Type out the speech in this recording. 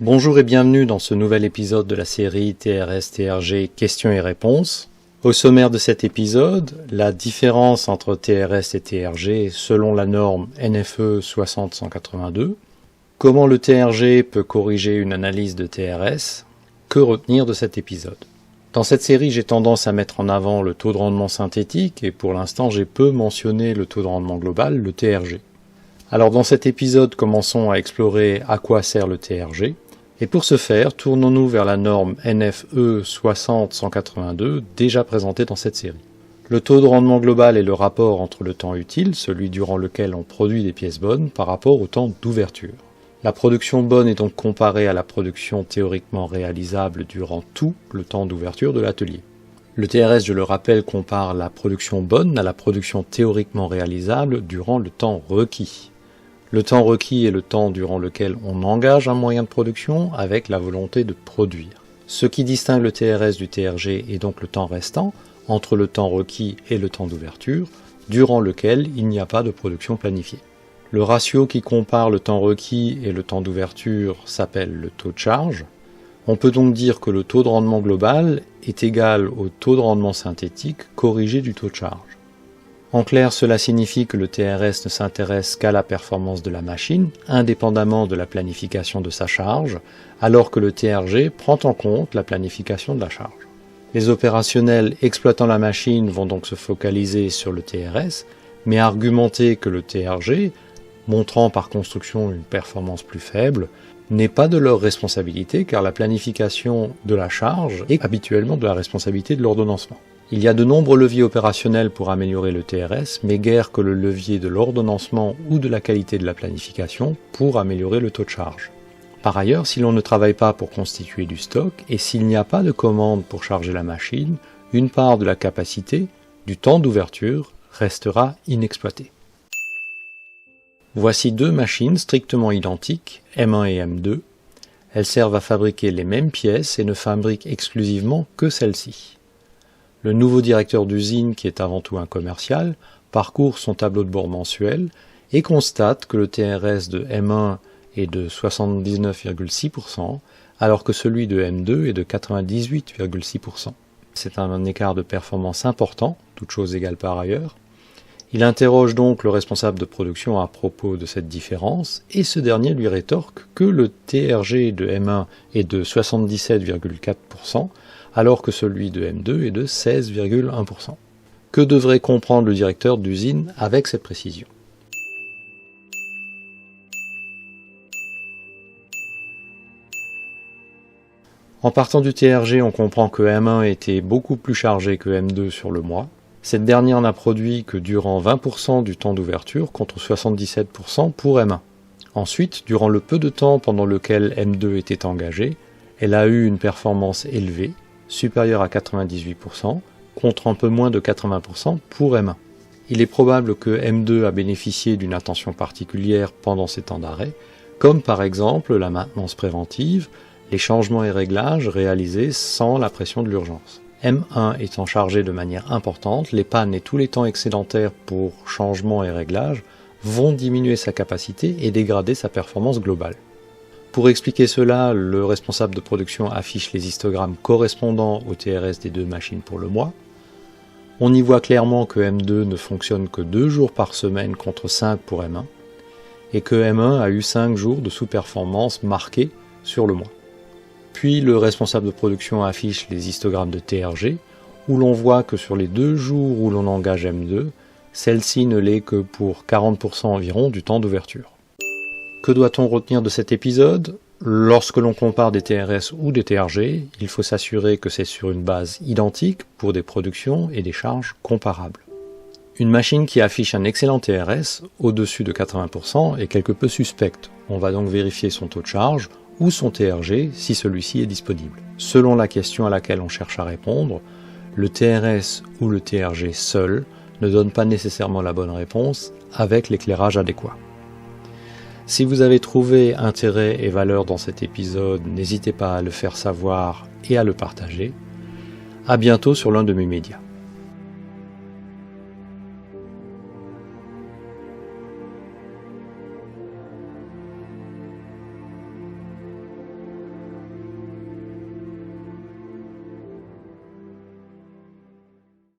Bonjour et bienvenue dans ce nouvel épisode de la série TRS-TRG questions et réponses. Au sommaire de cet épisode, la différence entre TRS et TRG selon la norme NFE 60182, comment le TRG peut corriger une analyse de TRS, que retenir de cet épisode. Dans cette série, j'ai tendance à mettre en avant le taux de rendement synthétique et pour l'instant j'ai peu mentionné le taux de rendement global, le TRG. Alors dans cet épisode, commençons à explorer à quoi sert le TRG. Et pour ce faire, tournons-nous vers la norme NFE 60182 déjà présentée dans cette série. Le taux de rendement global est le rapport entre le temps utile, celui durant lequel on produit des pièces bonnes, par rapport au temps d'ouverture. La production bonne est donc comparée à la production théoriquement réalisable durant tout le temps d'ouverture de l'atelier. Le TRS, je le rappelle, compare la production bonne à la production théoriquement réalisable durant le temps requis. Le temps requis est le temps durant lequel on engage un moyen de production avec la volonté de produire. Ce qui distingue le TRS du TRG est donc le temps restant entre le temps requis et le temps d'ouverture, durant lequel il n'y a pas de production planifiée. Le ratio qui compare le temps requis et le temps d'ouverture s'appelle le taux de charge. On peut donc dire que le taux de rendement global est égal au taux de rendement synthétique corrigé du taux de charge. En clair, cela signifie que le TRS ne s'intéresse qu'à la performance de la machine, indépendamment de la planification de sa charge, alors que le TRG prend en compte la planification de la charge. Les opérationnels exploitant la machine vont donc se focaliser sur le TRS, mais argumenter que le TRG, montrant par construction une performance plus faible, n'est pas de leur responsabilité car la planification de la charge est habituellement de la responsabilité de l'ordonnancement. Il y a de nombreux leviers opérationnels pour améliorer le TRS, mais guère que le levier de l'ordonnancement ou de la qualité de la planification pour améliorer le taux de charge. Par ailleurs, si l'on ne travaille pas pour constituer du stock et s'il n'y a pas de commande pour charger la machine, une part de la capacité, du temps d'ouverture, restera inexploitée. Voici deux machines strictement identiques, M1 et M2. Elles servent à fabriquer les mêmes pièces et ne fabriquent exclusivement que celles-ci. Le nouveau directeur d'usine, qui est avant tout un commercial, parcourt son tableau de bord mensuel et constate que le TRS de M1 est de 79,6%, alors que celui de M2 est de 98,6%. C'est un écart de performance important, toutes choses égales par ailleurs. Il interroge donc le responsable de production à propos de cette différence, et ce dernier lui rétorque que le TRG de M1 est de 77,4%, alors que celui de M2 est de 16,1%. Que devrait comprendre le directeur d'usine avec cette précision ? En partant du TRG, on comprend que M1 était beaucoup plus chargé que M2 sur le mois. Cette dernière n'a produit que durant 20% du temps d'ouverture contre 77% pour M1. Ensuite, durant le peu de temps pendant lequel M2 était engagé, elle a eu une performance élevée, supérieure à 98%, contre un peu moins de 80% pour M1. Il est probable que M2 a bénéficié d'une attention particulière pendant ces temps d'arrêt, comme par exemple la maintenance préventive, les changements et réglages réalisés sans la pression de l'urgence. M1 étant chargé de manière importante, les pannes et tous les temps excédentaires pour changements et réglages vont diminuer sa capacité et dégrader sa performance globale. Pour expliquer cela, le responsable de production affiche les histogrammes correspondant au TRS des deux machines pour le mois. On y voit clairement que M2 ne fonctionne que 2 jours par semaine contre 5 pour M1, et que M1 a eu 5 jours de sous-performance marqués sur le mois. Puis le responsable de production affiche les histogrammes de TRG, où l'on voit que sur les 2 jours où l'on engage M2, celle-ci ne l'est que pour 40% environ du temps d'ouverture. Que doit-on retenir de cet épisode ? Lorsque l'on compare des TRS ou des TRG, il faut s'assurer que c'est sur une base identique pour des productions et des charges comparables. Une machine qui affiche un excellent TRS, au-dessus de 80%, est quelque peu suspecte. On va donc vérifier son taux de charge ou son TRG si celui-ci est disponible. Selon la question à laquelle on cherche à répondre, le TRS ou le TRG seul ne donne pas nécessairement la bonne réponse avec l'éclairage adéquat. Si vous avez trouvé intérêt et valeur dans cet épisode, n'hésitez pas à le faire savoir et à le partager. À bientôt sur l'un de mes médias.